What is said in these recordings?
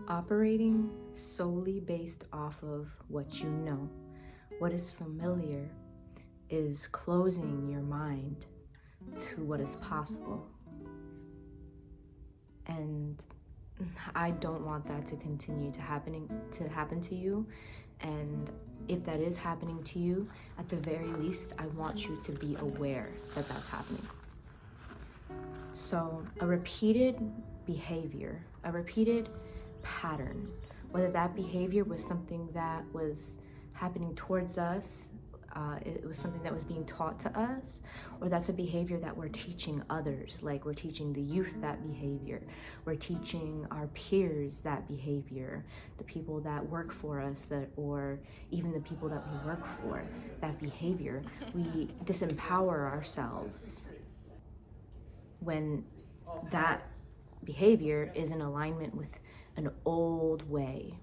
Operating solely based off of what you know, what is familiar, is closing your mind to what is possible. And I don't want that to continue to happen to you. And if that is happening to you, at the very least, I want you to be aware that that's happening. So a repeated behavior, a repeated pattern, whether that behavior was something that was happening towards us, it was something that was being taught to us, or that's a behavior that we're teaching others, like we're teaching the youth that behavior, we're teaching our peers that behavior, the people that work for us, or even the people that we work for, that behavior. We disempower ourselves when that behavior is in alignment with an old way.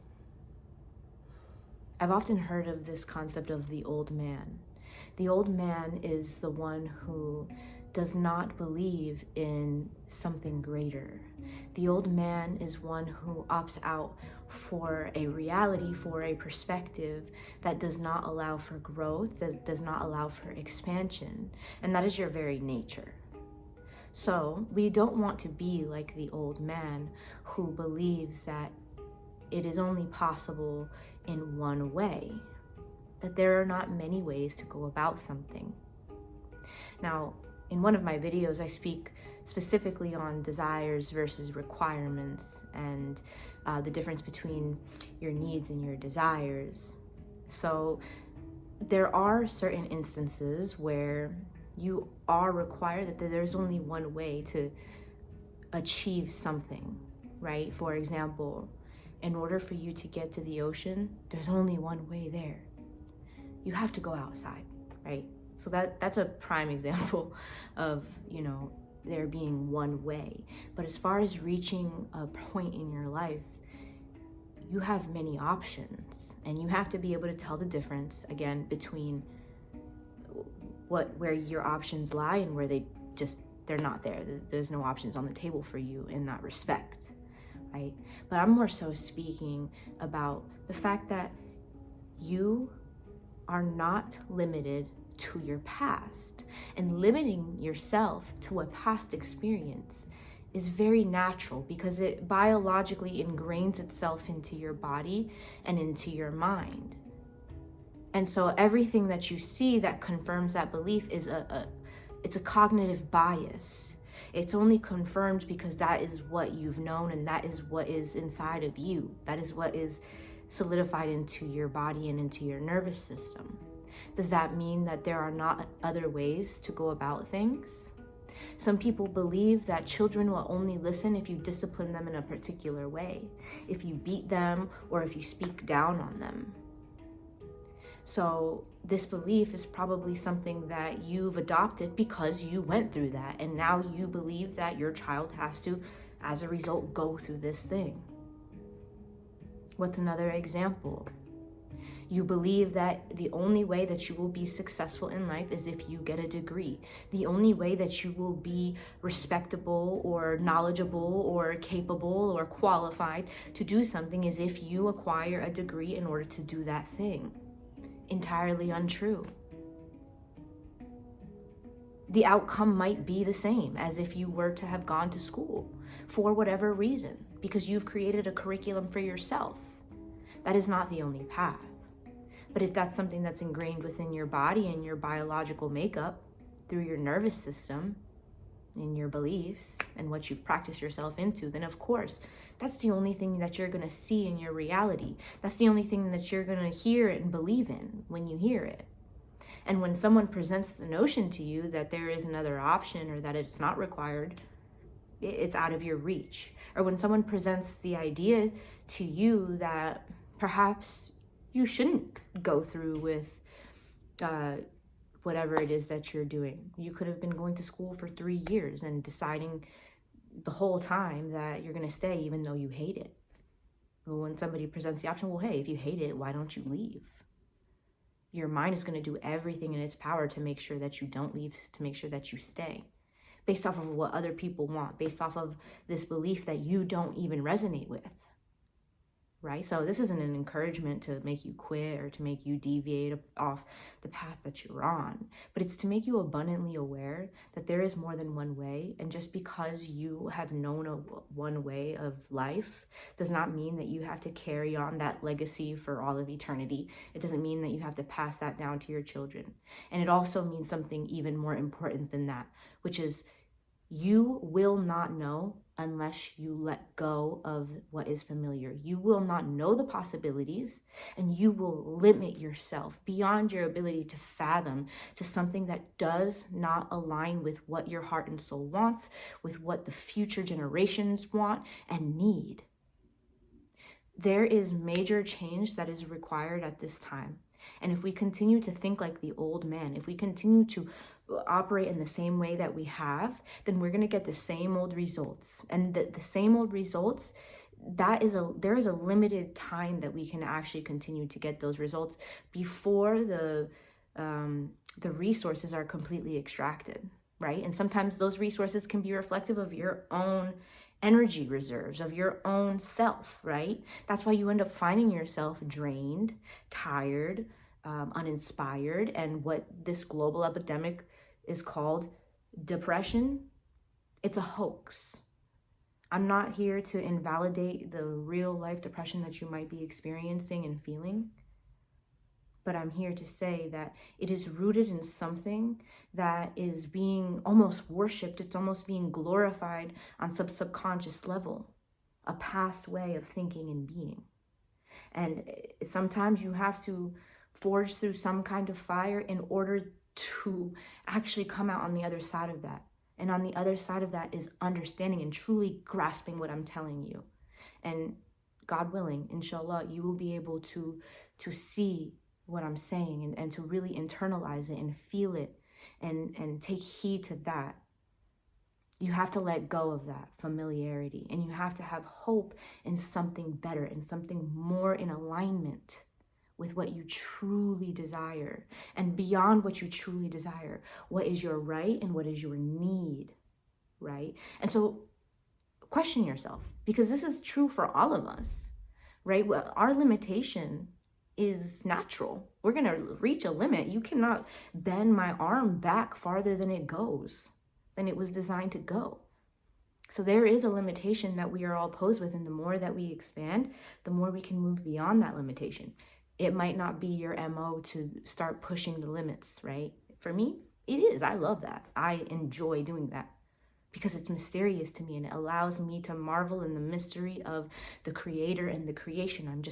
I've often heard of this concept of the old man. The old man is the one who does not believe in something greater. The old man is one who opts out for a reality, for a perspective that does not allow for growth, that does not allow for expansion, and that is your very nature. So we don't want to be like the old man who believes that it is only possible in one way, that there are not many ways to go about something. Now, in one of my videos, I speak specifically on desires versus requirements and the difference between your needs and your desires. So there are certain instances where you are required that there's only one way to achieve something, right? For example, in order for you to get to the ocean, there's only one way there. You have to go outside, right? So that's a prime example of, there being one way. But as far as reaching a point in your life, you have many options, and you have to be able to tell the difference, again, between where your options lie and where they're not there. There's no options on the table for you in that respect, right? But I'm more so speaking about the fact that you are not limited to your past, and limiting yourself to a past experience is very natural because it biologically ingrains itself into your body and into your mind. And so everything that you see that confirms that belief is it's a cognitive bias. It's only confirmed because that is what you've known, and that is what is inside of you. That is what is solidified into your body and into your nervous system. Does that mean that there are not other ways to go about things? Some people believe that children will only listen if you discipline them in a particular way, if you beat them or if you speak down on them. So this belief is probably something that you've adopted because you went through that, and now you believe that your child has to, as a result, go through this thing. What's another example? You believe that the only way that you will be successful in life is if you get a degree. The only way that you will be respectable or knowledgeable or capable or qualified to do something is if you acquire a degree in order to do that thing. Entirely untrue. The outcome might be the same as if you were to have gone to school for whatever reason, because you've created a curriculum for yourself. That is not the only path. But if that's something that's ingrained within your body and your biological makeup through your nervous system, in your beliefs and what you've practiced yourself into, then of course, that's the only thing that you're going to see in your reality. That's the only thing that you're going to hear and believe in when you hear it. And when someone presents the notion to you that there is another option or that it's not required, it's out of your reach. Or when someone presents the idea to you that perhaps you shouldn't go through with whatever it is that you're doing. You could have been going to school for 3 years and deciding the whole time that you're going to stay even though you hate it. But when somebody presents the option, well, hey, if you hate it, why don't you leave? Your mind is going to do everything in its power to make sure that you don't leave, to make sure that you stay, based off of what other people want, based off of this belief that you don't even resonate with. right? So this isn't an encouragement to make you quit or to make you deviate off the path that you're on, but it's to make you abundantly aware that there is more than one way. And just because you have known one way of life does not mean that you have to carry on that legacy for all of eternity. It doesn't mean that you have to pass that down to your children. And it also means something even more important than that, which is you will not know unless you let go of what is familiar. You will not know the possibilities, and you will limit yourself beyond your ability to fathom to something that does not align with what your heart and soul wants, with what the future generations want and need. There is major change that is required at this time. And if we continue to think like the old man, if we continue to operate in the same way that we have, then we're going to get the same old results. And the same old results, there is a limited time that we can actually continue to get those results before the resources are completely extracted, right? And sometimes those resources can be reflective of your own energy reserves, of your own self, right? That's why you end up finding yourself drained, tired, uninspired, and what this global epidemic is called depression. It's a hoax. I'm not here to invalidate the real life depression that you might be experiencing and feeling, but I'm here to say that it is rooted in something that is being almost worshipped. It's almost being glorified on some subconscious level, a past way of thinking and being. And sometimes you have to forge through some kind of fire in order to actually come out on the other side of that. And on the other side of that is understanding and truly grasping what I'm telling you. And God willing, inshallah, you will be able to see what I'm saying and to really internalize it and feel it and take heed to that. You have to let go of that familiarity, and you have to have hope in something better and something more in alignment with what you truly desire. And beyond what you truly desire, what is your right and what is your need, right? And so question yourself, because this is true for all of us, right? Well, our limitation is natural. We're going to reach a limit. You cannot bend my arm back farther than it goes, than it was designed to go. So there is a limitation that we are all posed with, and the more that we expand, the more we can move beyond that limitation. It might not be your MO to start pushing the limits, right? For me, it is. I love that. I enjoy doing that because it's mysterious to me, and it allows me to marvel in the mystery of the creator and the creation.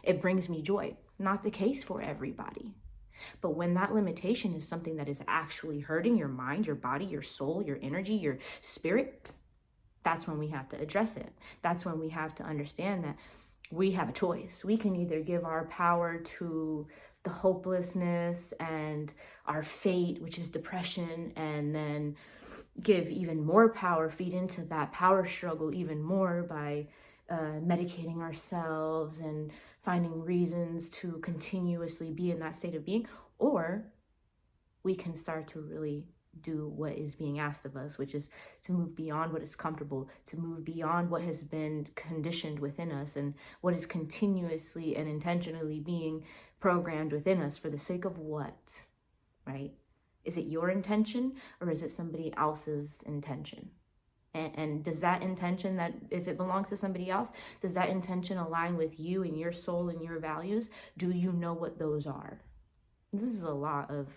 It brings me joy. Not the case for everybody. But when that limitation is something that is actually hurting your mind, your body, your soul, your energy, your spirit, that's when we have to address it. That's when we have to understand that we have a choice. We can either give our power to the hopelessness and our fate, which is depression, and then give even more power, feed into that power struggle even more by medicating ourselves and finding reasons to continuously be in that state of being, or we can start to really do what is being asked of us, which is to move beyond what is comfortable, to move beyond what has been conditioned within us and what is continuously and intentionally being programmed within us for the sake of what, right? Is it your intention or is it somebody else's intention? And does that intention, that if it belongs to somebody else, does that intention align with you and your soul and your values? Do you know what those are? This is a lot of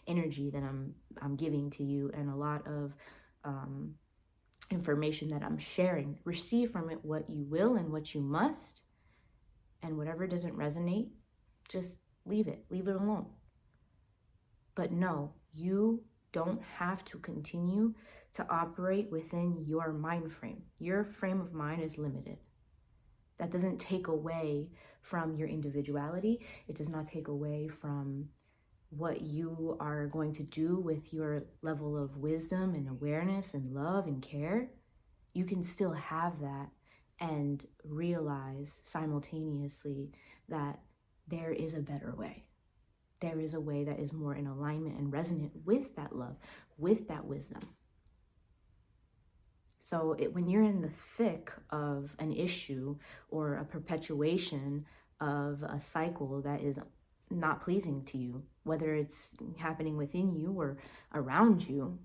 energy that I'm giving to you, and a lot of information that I'm sharing. Receive from it what you will and what you must, and whatever doesn't resonate, just leave it alone. But no, you don't have to continue to operate within your mind frame. Your frame of mind is limited. That doesn't take away from your individuality. It does not take away from what you are going to do with your level of wisdom and awareness and love and care. You can still have that and realize simultaneously that there is a better way. There is a way that is more in alignment and resonant with that love, with that wisdom. So when you're in the thick of an issue or a perpetuation of a cycle that is not pleasing to you, whether it's happening within you or around you,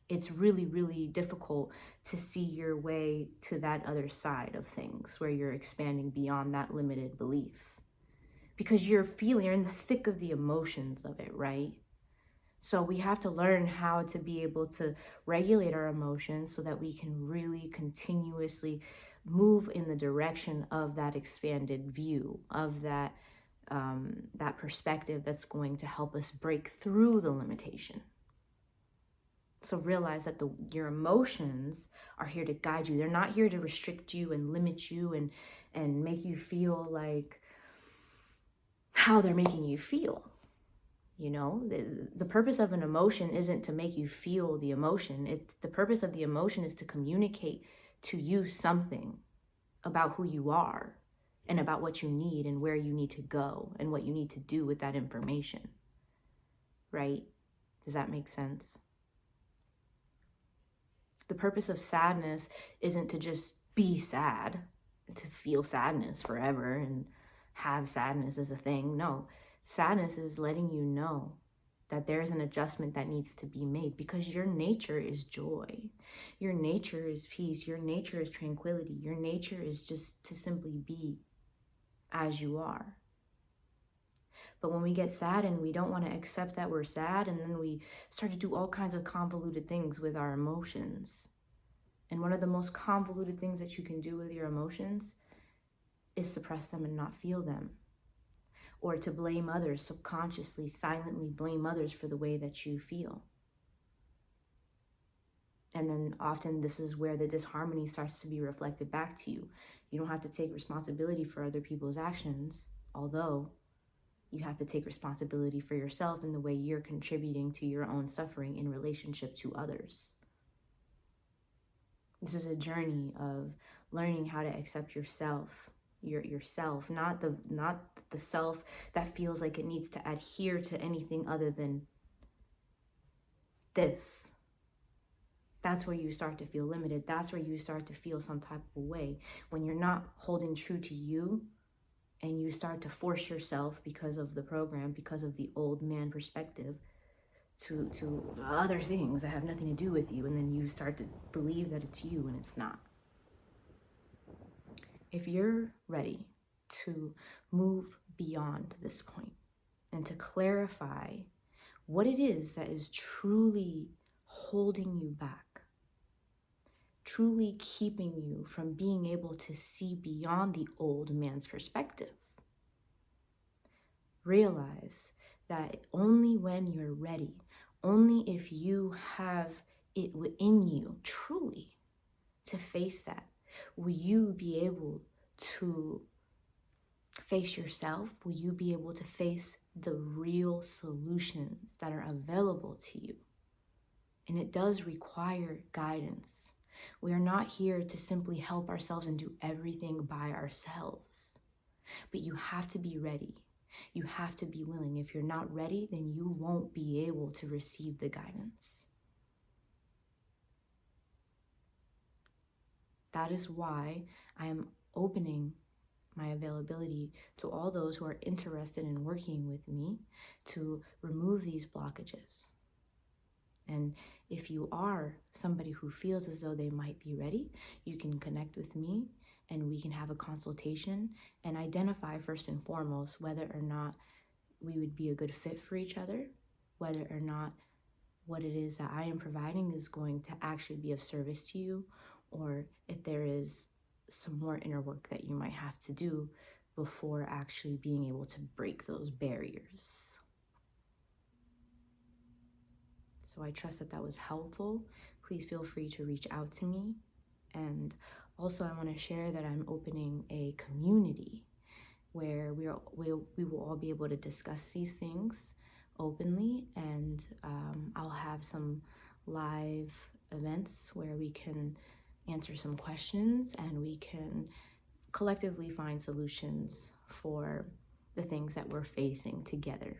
it's really, really difficult to see your way to that other side of things where you're expanding beyond that limited belief. Because you're in the thick of the emotions of it, right? So we have to learn how to be able to regulate our emotions so that we can really continuously move in the direction of that expanded view, of that that perspective that's going to help us break through the limitation. So realize that your emotions are here to guide you. They're not here to restrict you and limit you and make you feel like how they're making you feel. You know, the purpose of an emotion isn't to make you feel the emotion. It's the purpose of the emotion is to communicate to you something about who you are and about what you need and where you need to go and what you need to do with that information. Right? Does that make sense? The purpose of sadness isn't to just be sad, to feel sadness forever and have sadness as a thing. No, sadness is letting you know that there's an adjustment that needs to be made because your nature is joy. Your nature is peace. Your nature is tranquility. Your nature is just to simply be as you are. But when we get sad and we don't want to accept that we're sad, and then we start to do all kinds of convoluted things with our emotions. And one of the most convoluted things that you can do with your emotions is suppress them and not feel them. Or to blame others, subconsciously, silently blame others for the way that you feel. And then often this is where the disharmony starts to be reflected back to you. You don't have to take responsibility for other people's actions, although you have to take responsibility for yourself in the way you're contributing to your own suffering in relationship to others. This is a journey of learning how to accept yourself, yourself, not the self that feels like it needs to adhere to anything other than this. That's where you start to feel limited. That's where you start to feel some type of way when you're not holding true to you and you start to force yourself because of the program, because of the old man perspective, to other things that have nothing to do with you, and then you start to believe that it's you and it's not. If you're ready to move beyond this point and to clarify what it is that is truly holding you back, truly keeping you from being able to see beyond the old man's perspective, realize that only when you're ready, only if you have it within you truly to face that, will you be able to face yourself? Will you be able to face the real solutions that are available to you? And it does require guidance. We are not here to simply help ourselves and do everything by ourselves. But you have to be ready. You have to be willing. If you're not ready, then you won't be able to receive the guidance. That is why I am opening my availability to all those who are interested in working with me to remove these blockages. And if you are somebody who feels as though they might be ready, you can connect with me and we can have a consultation and identify first and foremost whether or not we would be a good fit for each other, whether or not what it is that I am providing is going to actually be of service to you, or if there is some more inner work that you might have to do before actually being able to break those barriers. So I trust that that was helpful. Please feel free to reach out to me. And also I want to share that I'm opening a community where we will all be able to discuss these things openly, and I'll have some live events where we can answer some questions and we can collectively find solutions for the things that we're facing together.